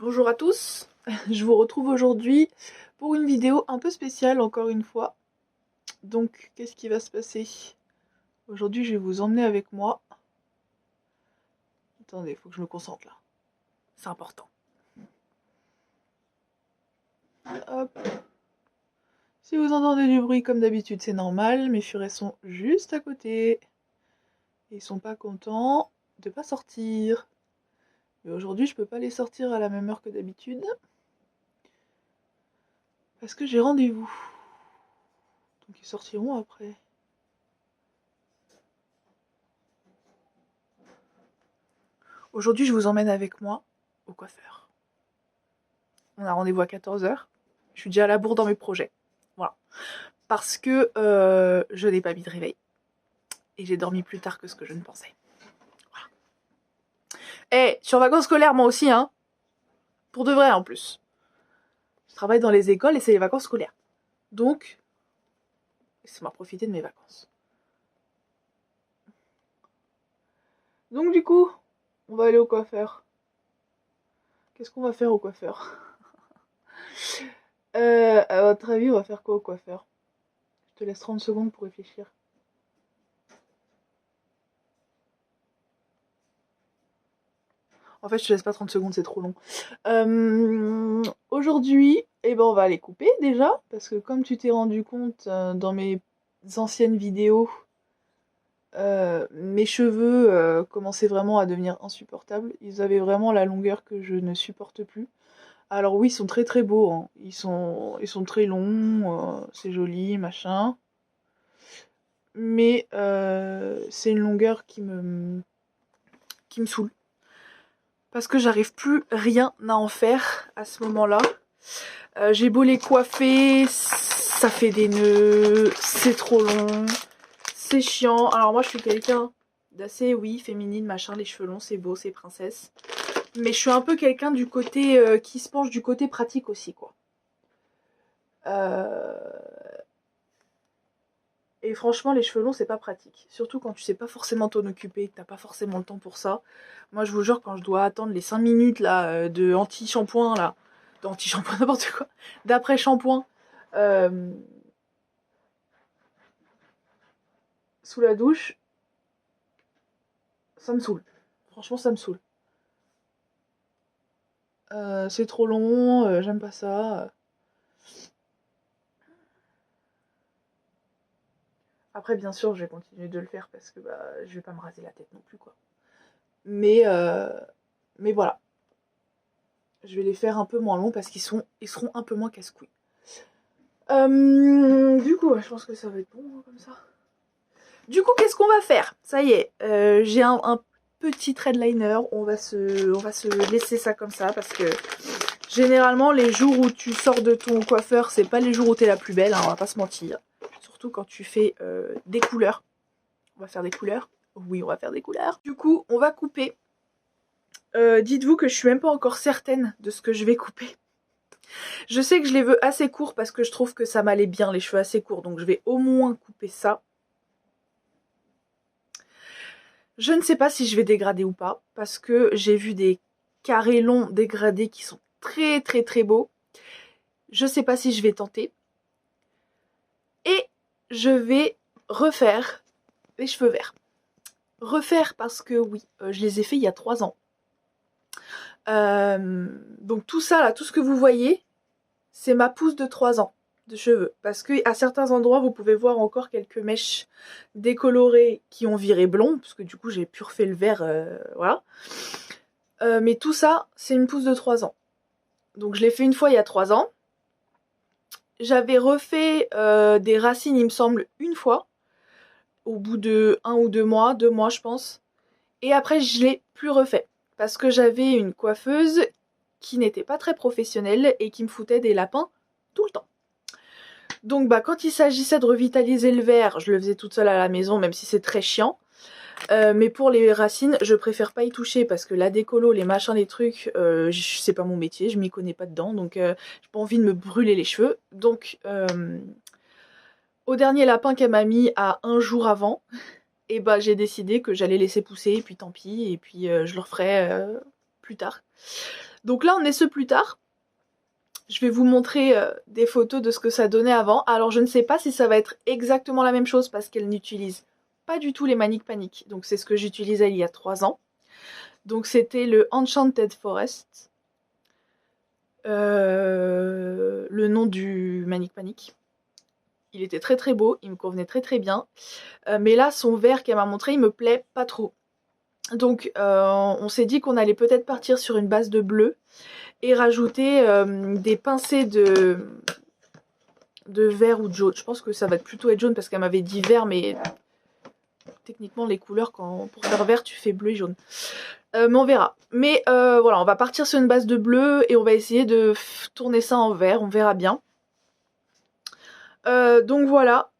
Bonjour à tous, je vous retrouve aujourd'hui pour une vidéo un peu spéciale encore une fois. Donc qu'est-ce qui va se passer? Aujourd'hui je vais vous emmener avec moi. Attendez, il faut que je me concentre là. C'est important. Hop. Si vous entendez du bruit comme d'habitude c'est normal, mes furets sont juste à côté. Ils sont pas contents de pas sortir. Mais aujourd'hui je peux pas les sortir à la même heure que d'habitude. Parce que j'ai rendez-vous. Donc ils sortiront après. Aujourd'hui, je vous emmène avec moi au coiffeur. On a rendez-vous à 14 h. Je suis déjà à la bourre dans mes projets. Voilà. Parce que je n'ai pas mis de réveil. Et j'ai dormi plus tard que ce que je ne pensais. Voilà. Et je suis en vacances scolaires moi aussi, hein. Pour de vrai en plus. Je travaille dans les écoles et c'est les vacances scolaires. Donc, laissez-moi profiter de mes vacances. Donc du coup, on va aller au coiffeur. Qu'est-ce qu'on va faire au coiffeur? À votre avis, on va faire quoi au coiffeur? Je te laisse 30 secondes pour réfléchir. En fait, je te laisse pas 30 secondes, c'est trop long. Aujourd'hui, on va les couper déjà, parce que comme tu t'es rendu compte dans mes anciennes vidéos, mes cheveux commençaient vraiment à devenir insupportables. Ils avaient vraiment la longueur que je ne supporte plus. Alors oui, ils sont très très beaux, hein. Ils sont très longs, c'est joli, machin. Mais c'est une longueur qui me saoule. Parce que j'arrive plus rien à en faire à ce moment-là. J'ai beau les coiffer, ça fait des nœuds, c'est trop long, c'est chiant. Alors moi je suis quelqu'un d'assez, oui, féminine, machin, les cheveux longs, c'est beau, c'est princesse. Mais je suis un peu quelqu'un du côté, qui se penche du côté pratique aussi, quoi. Et franchement, les cheveux longs, c'est pas pratique. Surtout quand tu sais pas forcément t'en occuper, que t'as pas forcément le temps pour ça. Moi, je vous jure, quand je dois attendre les 5 minutes là de anti-shampoing, là, d'anti-shampoing, n'importe quoi, d'après-shampoing, sous la douche, ça me saoule. Franchement, ça me saoule. C'est trop long, j'aime pas ça. Après, bien sûr, je vais continuer de le faire parce que je vais pas me raser la tête non plus, quoi. Mais voilà. Je vais les faire un peu moins longs parce qu'ils seront un peu moins casse-couilles. Du coup, je pense que ça va être bon hein, comme ça. Du coup, qu'est-ce qu'on va faire? Ça y est, j'ai un petit threadliner. On va se laisser ça comme ça parce que généralement, les jours où tu sors de ton coiffeur, c'est pas les jours où t'es la plus belle, hein, on va pas se mentir. Surtout quand tu fais des couleurs. On va faire des couleurs. Oui, on va faire des couleurs. Du coup, on va couper. Dites-vous que je suis même pas encore certaine de ce que je vais couper. Je sais que je les veux assez courts parce que je trouve que ça m'allait bien les cheveux assez courts. Donc je vais au moins couper ça. Je ne sais pas si je vais dégrader ou pas. Parce que j'ai vu des carrés longs dégradés qui sont très très très beaux. Je sais pas si je vais tenter. Et je vais refaire les cheveux verts. Refaire parce que oui, je les ai fait il y a 3 ans. Donc tout ça là, tout ce que vous voyez, c'est ma pousse de 3 ans de cheveux. Parce que à certains endroits, vous pouvez voir encore quelques mèches décolorées qui ont viré blond. Parce que du coup, j'ai pu refaire le vert, voilà. Mais tout ça, c'est une pousse de 3 ans. Donc je l'ai fait une fois il y a 3 ans. J'avais refait des racines, il me semble, une fois. Au bout de 1 ou 2 mois, 2 mois je pense. Et après, je l'ai plus refait. Parce que j'avais une coiffeuse qui n'était pas très professionnelle et qui me foutait des lapins tout le temps. Donc quand il s'agissait de revitaliser le vert, je le faisais toute seule à la maison, même si c'est très chiant. Mais pour les racines, je préfère pas y toucher parce que la décolo, les machins, les trucs, c'est pas mon métier, je m'y connais pas dedans, donc j'ai pas envie de me brûler les cheveux. Donc au dernier lapin qu'elle m'a mis à 1 jour avant, et j'ai décidé que j'allais laisser pousser, et puis tant pis, et puis je le referai plus tard. Donc là on est ce plus tard. Je vais vous montrer des photos de ce que ça donnait avant. Alors je ne sais pas si ça va être exactement la même chose parce qu'elle n'utilise pas du tout les Manic Panic. Donc c'est ce que j'utilisais il y a 3 ans. Donc c'était le Enchanted Forest. Le nom du Manic Panic. Il était très très beau, il me convenait très très bien. Mais là son vert qu'elle m'a montré il me plaît pas trop. Donc on s'est dit qu'on allait peut-être partir sur une base de bleu et rajouter des pincées de vert ou de jaune. Je pense que ça va plutôt être jaune parce qu'elle m'avait dit vert, mais techniquement les couleurs pour faire vert tu fais bleu et jaune. Mais on verra. Mais voilà, on va partir sur une base de bleu et on va essayer de tourner ça en vert, on verra bien. Donc voilà.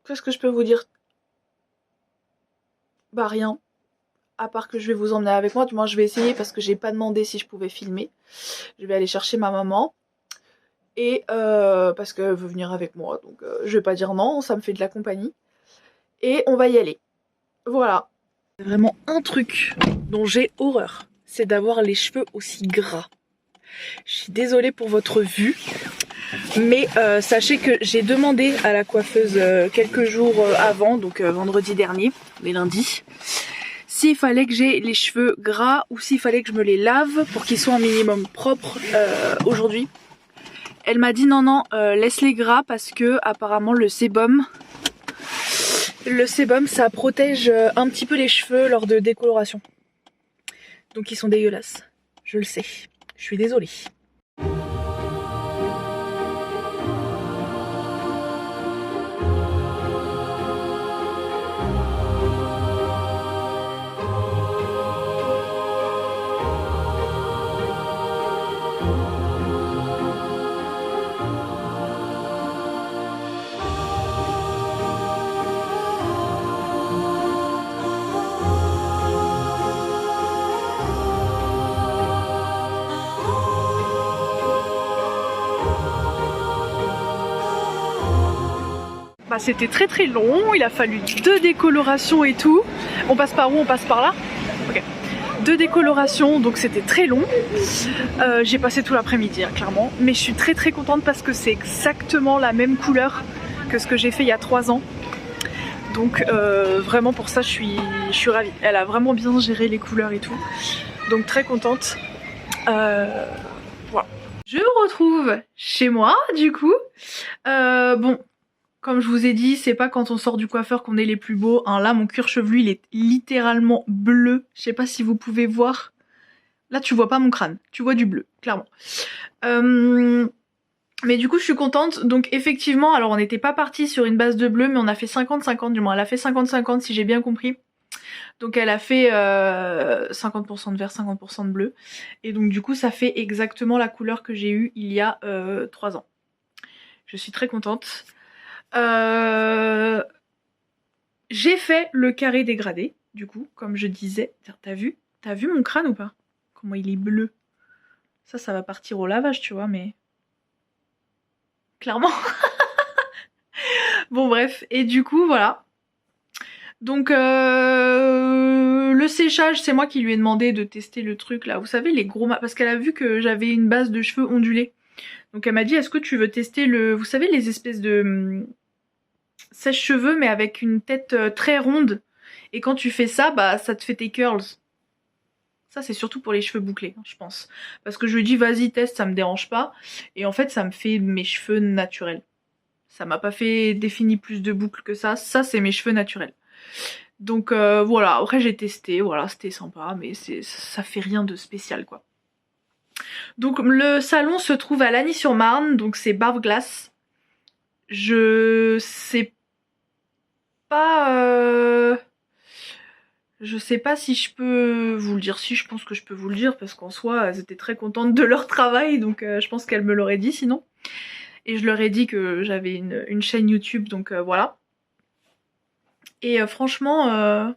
Qu'est-ce que je peux vous dire? Bah rien. À part que je vais vous emmener avec moi, du moins je vais essayer parce que j'ai pas demandé si je pouvais filmer. Je vais aller chercher ma maman. Et parce qu'elle veut venir avec moi, donc je vais pas dire non, ça me fait de la compagnie. Et on va y aller. Voilà. C'est vraiment un truc dont j'ai horreur, c'est d'avoir les cheveux aussi gras. Je suis désolée pour votre vue, mais sachez que j'ai demandé à la coiffeuse quelques jours avant, donc vendredi dernier, mais lundi, s'il fallait que j'ai les cheveux gras ou s'il fallait que je me les lave pour qu'ils soient un minimum propres aujourd'hui. Elle m'a dit non, laisse-les gras parce que apparemment le sébum ça protège un petit peu les cheveux lors de décoloration. Donc ils sont dégueulasses, je le sais, je suis désolée. Bah, c'était très très long, il a fallu 2 décolorations et tout. On passe par où? On passe par là? Ok. 2 décolorations, donc c'était très long. J'ai passé tout l'après-midi, hein, clairement. Mais je suis très très contente parce que c'est exactement la même couleur que ce que j'ai fait il y a 3 ans. Donc vraiment pour ça je suis ravie. Elle a vraiment bien géré les couleurs et tout. Donc très contente. Voilà. Je me retrouve chez moi du coup. Bon. Comme je vous ai dit, c'est pas quand on sort du coiffeur qu'on est les plus beaux. Hein, là, mon cuir chevelu, il est littéralement bleu. Je sais pas si vous pouvez voir. Là, tu vois pas mon crâne. Tu vois du bleu, clairement. Mais du coup, je suis contente. Donc, effectivement, alors on n'était pas parti sur une base de bleu, mais on a fait 50-50, du moins. Elle a fait 50-50, si j'ai bien compris. Donc, elle a fait 50% de vert, 50% de bleu. Et donc, du coup, ça fait exactement la couleur que j'ai eue il y a 3 ans. Je suis très contente. J'ai fait le carré dégradé, du coup, comme je disais. T'as vu mon crâne ou pas? Comment il est bleu. Ça va partir au lavage, tu vois, mais... Clairement. Bon, bref. Et du coup, voilà. Donc, le séchage, c'est moi qui lui ai demandé de tester le truc, là. Vous savez, les gros... Parce qu'elle a vu que j'avais une base de cheveux ondulés. Donc, elle m'a dit, est-ce que tu veux tester le... Vous savez, les espèces de... sèche-cheveux mais avec une tête très ronde et quand tu fais ça, bah ça te fait tes curls. Ça c'est surtout pour les cheveux bouclés, je pense. Parce que je lui dis vas-y teste, ça me dérange pas. Et en fait ça me fait mes cheveux naturels. Ça m'a pas fait définir plus de boucles que ça. Ça c'est mes cheveux naturels. Donc voilà, après j'ai testé, voilà c'était sympa mais ça fait rien de spécial quoi. Donc le salon se trouve à Lagny-sur-Marne, donc c'est Barbe-Glace. Je sais pas... Je sais pas si je peux vous le dire. Si, je pense que je peux vous le dire parce qu'en soi, elles étaient très contentes de leur travail, donc je pense qu'elles me l'auraient dit sinon. Et je leur ai dit que j'avais une chaîne YouTube, donc voilà. Et franchement,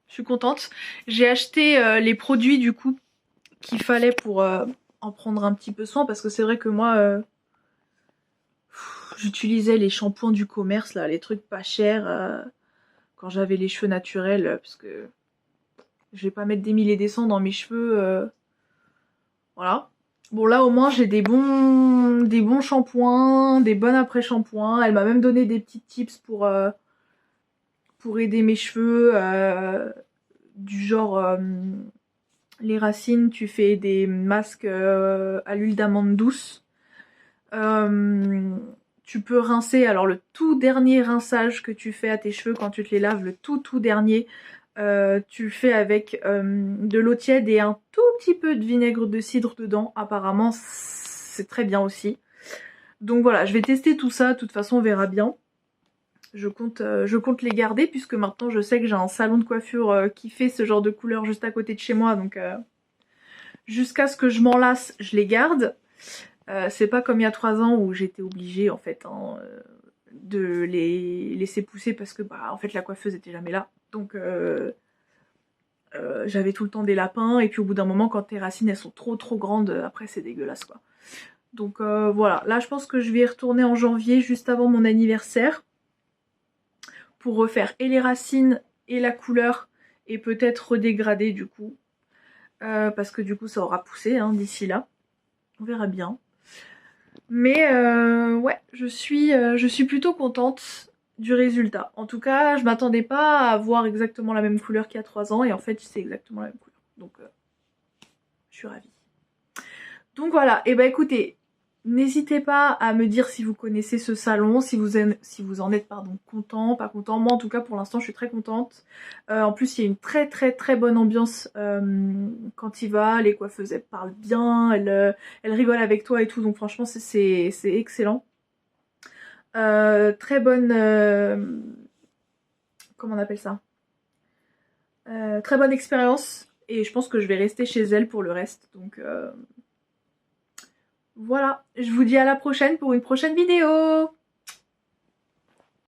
je suis contente. J'ai acheté les produits du coup qu'il fallait pour en prendre un petit peu soin parce que c'est vrai que moi, j'utilisais les shampoings du commerce, là, les trucs pas chers quand j'avais les cheveux naturels parce que... Je vais pas mettre des mille et des cents dans mes cheveux Voilà. Bon là au moins j'ai des bons shampoings, des bonnes après-shampoings. Elle m'a même donné des petits tips pour aider mes cheveux. Du genre les racines, tu fais des masques à l'huile d'amande douce. Tu peux rincer, alors le tout dernier rinçage que tu fais à tes cheveux quand tu te les laves, le tout dernier, tu le fais avec de l'eau tiède et un tout petit peu de vinaigre de cidre dedans. Apparemment c'est très bien aussi. Donc voilà, je vais tester tout ça, de toute façon on verra bien. Je compte les garder puisque maintenant je sais que j'ai un salon de coiffure qui fait ce genre de couleur juste à côté de chez moi. Donc jusqu'à ce que je m'en lasse, je les garde. C'est pas comme il y a 3 ans où j'étais obligée en fait de les laisser pousser parce que bah en fait la coiffeuse était jamais là. Donc j'avais tout le temps des lapins et puis au bout d'un moment quand tes racines elles sont trop grandes, après c'est dégueulasse quoi. Donc voilà, là je pense que je vais y retourner en janvier juste avant mon anniversaire pour refaire et les racines et la couleur et peut-être redégrader du coup. Parce que du coup ça aura poussé hein, d'ici là. On verra bien. Mais ouais, je suis plutôt contente du résultat. En tout cas, je m'attendais pas à avoir exactement la même couleur qu'il y a 3 ans et en fait c'est exactement la même couleur. Donc je suis ravie. Donc voilà, et bah écoutez, n'hésitez pas à me dire si vous connaissez ce salon, si vous en êtes content, pas content. Moi en tout cas pour l'instant je suis très contente. En plus il y a une très bonne ambiance quand il va, les coiffeuses elles parlent bien, elles rigolent avec toi et tout, donc franchement c'est excellent. Très bonne... comment on appelle ça, très bonne expérience et je pense que je vais rester chez elle pour le reste. Donc voilà, je vous dis à la prochaine pour une prochaine vidéo.